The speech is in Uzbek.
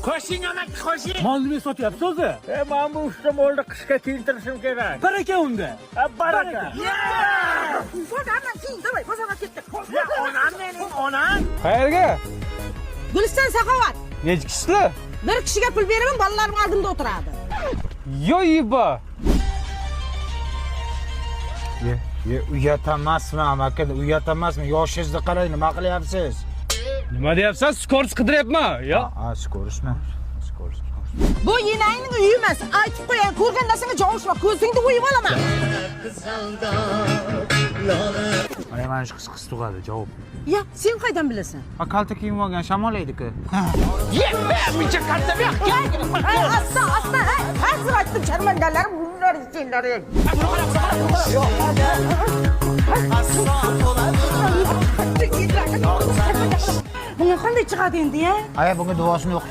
Qo'shing amak, qo'shing. Mol nima sotyapsiz o'zi? Men bu 3 ta molni qishga keltirishim kerak. Baraka unda. Baraka. Давай, bozorga ketdik. Ya onam mening onam. Qayerga? Guliston Saxovat. Necha kishilar? Bir kishiga pul beraman, bolalarim oldimda o'tiradi. Yo yiba. Uyat emasmi amaki? Uyat emasmi? Yoshingizni qarang, nima qilyapsiz? Nima deyapsan? Skors qidiryapman. Yo. Skorismi? Bu yenangning uyi emas. Aytib qo'yay, ko'rganda senga javishma, ko'zingni o'yib olaman. Mana shu qiz tug'adi, javob. Ya, sen qaydan bilasan? Kalta kiyim olgan shamol edi-ku. Mincha kalta yo'q. Asta, hozir aytdim sharmandalar, bunlar senlar. Bunga qanday chiqadi endi, ya? Aya bunga duosini o'qib